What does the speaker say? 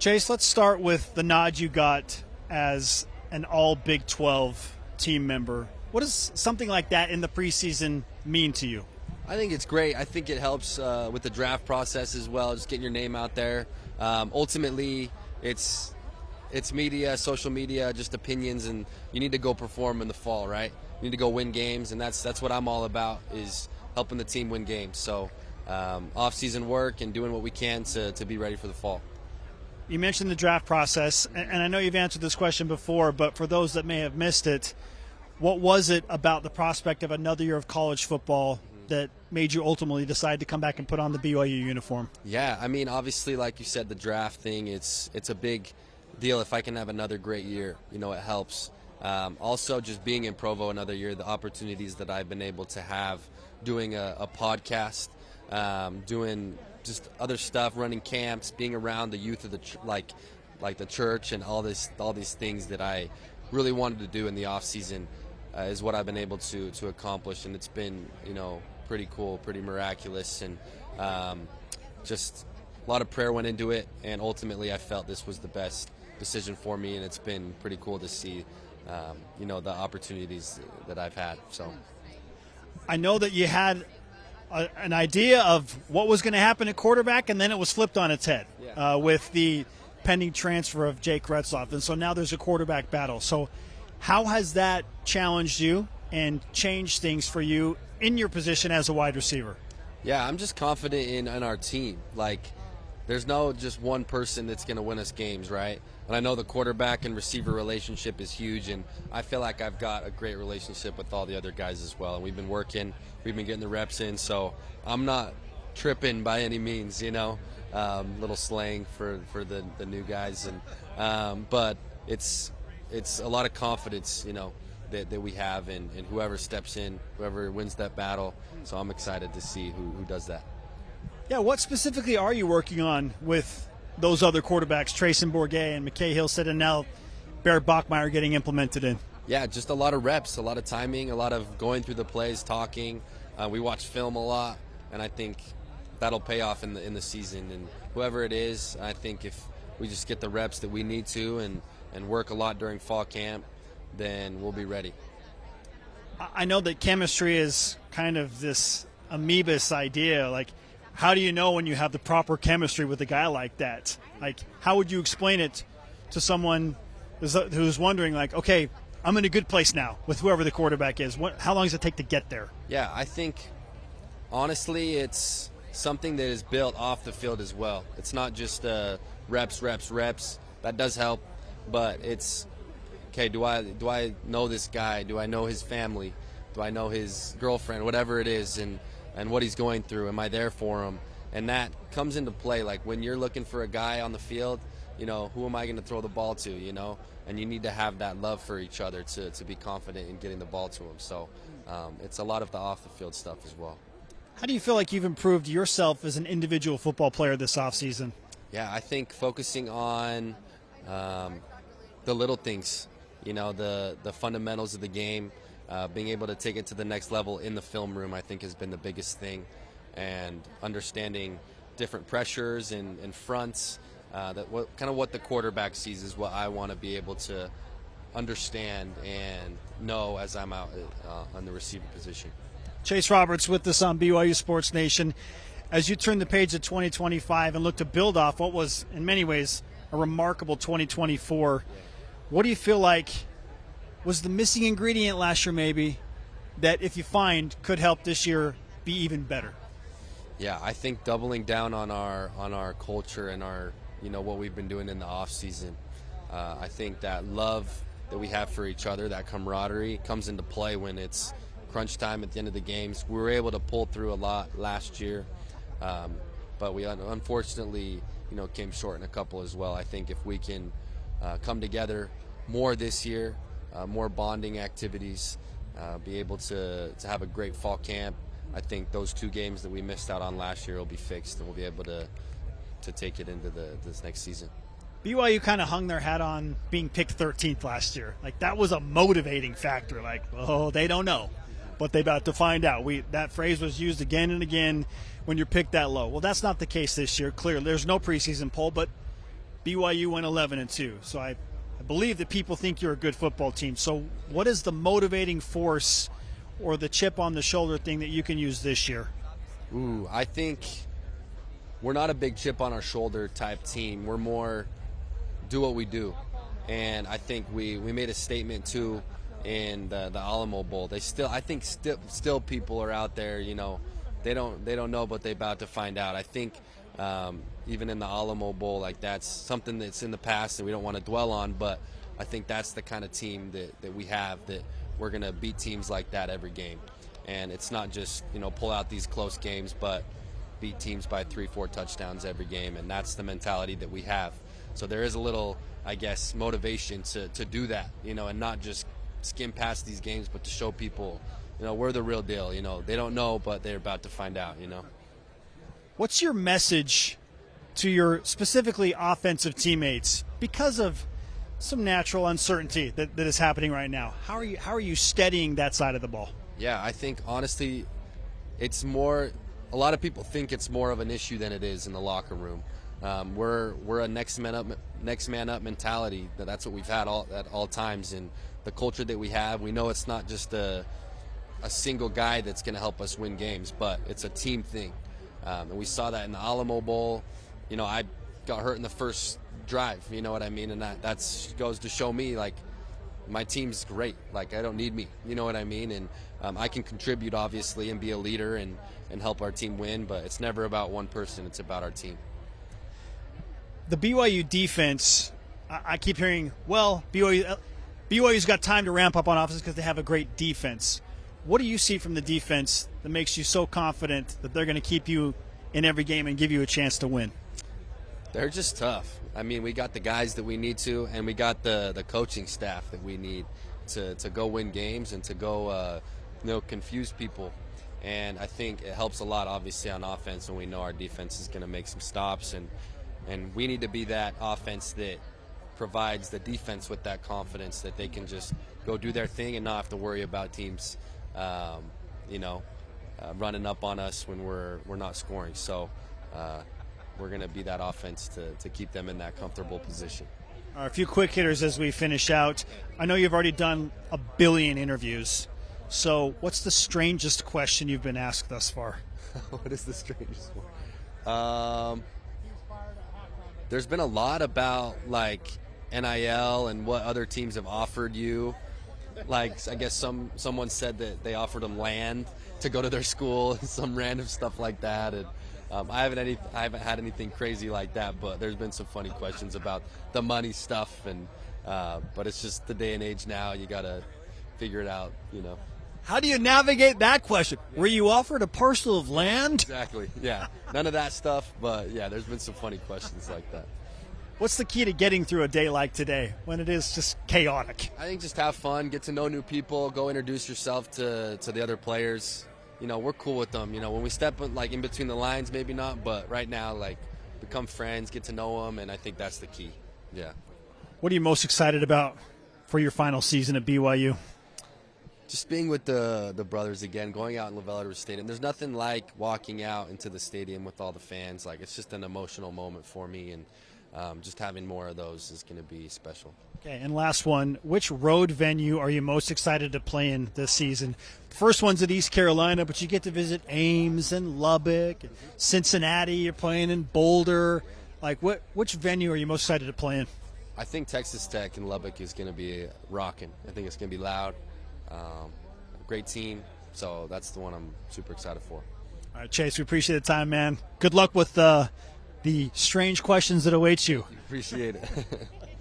Chase, let's start with the nod you got as an all Big 12 team member. What does something like that in the preseason mean to you? I think it's great. I think it helps with the draft process as well, just getting your name out there. Ultimately, it's media, social media, just opinions, and you need to go perform in the fall, right? You need to go win games, and that's what I'm all about, is helping the team win games. So off-season work and doing what we can to be ready for the fall. You mentioned the draft process, and I know you've answered this question before, but for those that may have missed it, what was it about the prospect of another year of college football that made you ultimately decide to come back and put on the BYU uniform? Yeah, I mean, obviously, like you said, the draft thing, it's a big deal. If I can have another great year, it helps. Also, just being in Provo another year, the opportunities that I've been able to have doing a podcast, doing just other stuff, running camps, being around the youth of the like the church, and all these things that I really wanted to do in the off season is what I've been able to accomplish, and it's been pretty cool, pretty miraculous, and just a lot of prayer went into it, and ultimately I felt this was the best decision for me, and it's been pretty cool to see the opportunities that I've had. So I know that you had an idea of what was going to happen at quarterback, and then it was flipped on its head with the pending transfer of Jake Retzloff, and so now there's a quarterback battle. So how has that challenged you and changed things for you in your position as a wide receiver? Yeah, I'm just confident in our team. Like, there's no just one person that's going to win us games, right? And I know the quarterback and receiver relationship is huge, and I feel like I've got a great relationship with all the other guys as well. And we've been working, we've been getting the reps in, so I'm not tripping by any means, little slang for the new guys, and but it's a lot of confidence, that we have in whoever steps in, whoever wins that battle. So I'm excited to see who does that. Yeah, what specifically are you working on with those other quarterbacks, Trayson Bourget and McKay Hillstead, and now Barrett Bachmeier getting implemented in? Yeah, just a lot of reps, a lot of timing, a lot of going through the plays, talking. We watch film a lot, and I think that'll pay off in the season. And whoever it is, I think if we just get the reps that we need to and work a lot during fall camp, then we'll be ready. I know that chemistry is kind of this amoebus idea. Like, how do you know when you have the proper chemistry with a guy like that? Like, how would you explain it to someone who's wondering, like, okay, I'm in a good place now with whoever the quarterback is. How long does it take to get there? Yeah, I think, honestly, it's something that is built off the field as well. It's not just reps. That does help, but it's, okay, do I know this guy? Do I know his family? Do I know his girlfriend? Whatever it is, and what he's going through. Am I there for him? And that comes into play. Like, when you're looking for a guy on the field, who am I going to throw the ball to, And you need to have that love for each other to be confident in getting the ball to him. So it's a lot of the off-the-field stuff as well. How do you feel like you've improved yourself as an individual football player this offseason? Yeah, I think focusing on the little things, the fundamentals of the game, being able to take it to the next level in the film room, I think has been the biggest thing, and understanding different pressures and fronts. What the quarterback sees is what I want to be able to understand and know as I'm out on the receiver position. Chase Roberts with us on BYU Sports Nation. As you turn the page to 2025 and look to build off what was, in many ways, a remarkable 2024, what do you feel like was the missing ingredient last year, maybe, that if you find could help this year be even better? Yeah, I think doubling down on our culture and our what we've been doing in the off season. I think that love that we have for each other, that camaraderie, comes into play when it's crunch time at the end of the games. We were able to pull through a lot last year, but we unfortunately came short in a couple as well. I think if we can come together more this year, more bonding activities, be able to have a great fall camp, I think those two games that we missed out on last year will be fixed, and we'll be able to take it into this next season. BYU kind of hung their hat on being picked 13th last year. Like, that was a motivating factor. Like, oh, they don't know, but they're about to find out. That phrase was used again and again when you're picked that low. Well, that's not the case this year. Clearly, there's no preseason poll, but BYU went 11-2. So I believe that people think you're a good football team. So what is the motivating force or the chip on the shoulder thing that you can use this year? Ooh, I think we're not a big chip on our shoulder type team. We're more do what we do. And I think we made a statement too in the Alamo Bowl. I think still people are out there, you know, they don't know, but they're about to find out. I think even in the Alamo Bowl, like that's something that's in the past that we don't want to dwell on, but I think that's the kind of team that we have, that we're going to beat teams like that every game. And it's not just, you know, pull out these close games, but beat teams by 3-4 touchdowns every game, and that's the mentality that we have. So there is a little, I guess, motivation to do that, you know, and not just skim past these games, but to show people, you know, we're the real deal. You know, they don't know, but they're about to find out, you know. What's your message to your specifically offensive teammates because of some natural uncertainty that is happening right now? How are you steadying that side of the ball? Yeah, I think honestly, it's more. A lot of people think it's more of an issue than it is in the locker room. We're a next man up mentality. That's what we've had at all times, and the culture that we have. We know it's not just a single guy that's going to help us win games, but it's a team thing. And we saw that in the Alamo Bowl. You know, I got hurt in the first drive. You know what I mean? And that goes to show me, like, my team's great. Like, I don't need me. You know what I mean? And I can contribute, obviously, and be a leader and help our team win, but it's never about one person. It's about our team. The BYU defense, I keep hearing, well, BYU's got time to ramp up on offense because they have a great defense. What do you see from the defense that makes you so confident that they're going to keep you in every game and give you a chance to win? They're just tough. I mean, we got the guys that we need to, and we got the coaching staff that we need to go win games and to go confuse people. And I think it helps a lot, obviously, on offense when we know our defense is going to make some stops. And we need to be that offense that provides the defense with that confidence that they can just go do their thing and not have to worry about teams, running up on us when we're not scoring. So we're going to be that offense to keep them in that comfortable position. A few quick hitters as we finish out. I know you've already done 1 billion interviews. So what's the strangest question you've been asked thus far? What is the strangest one? There's been a lot about, like, NIL and what other teams have offered you. Like, I guess someone said that they offered them land to go to their school and some random stuff like that. And I haven't had anything crazy like that, but there's been some funny questions about the money stuff. And but it's just the day and age now. You got to figure it out, you know. How do you navigate that question? Were you offered a parcel of land? Exactly, yeah. None of that stuff, but, yeah, there's been some funny questions like that. What's the key to getting through a day like today when it is just chaotic? I think just have fun, get to know new people, go introduce yourself to the other players. You know, we're cool with them. You know, when we step in between the lines, maybe not, but right now, like, become friends, get to know them, and I think that's the key, yeah. What are you most excited about for your final season at BYU? Just being with the brothers again, going out in LaVell Stadium. There's nothing like walking out into the stadium with all the fans. Like, it's just an emotional moment for me, and just having more of those is going to be special. Okay, and last one. Which road venue are you most excited to play in this season? The first one's at East Carolina, but you get to visit Ames and Lubbock, and Cincinnati. You're playing in Boulder. Like, which venue are you most excited to play in? I think Texas Tech in Lubbock is going to be rocking. I think it's going to be loud. Great team, so that's the one I'm super excited for. All right, Chase, we appreciate the time, man. Good luck with the strange questions that await you. Appreciate it.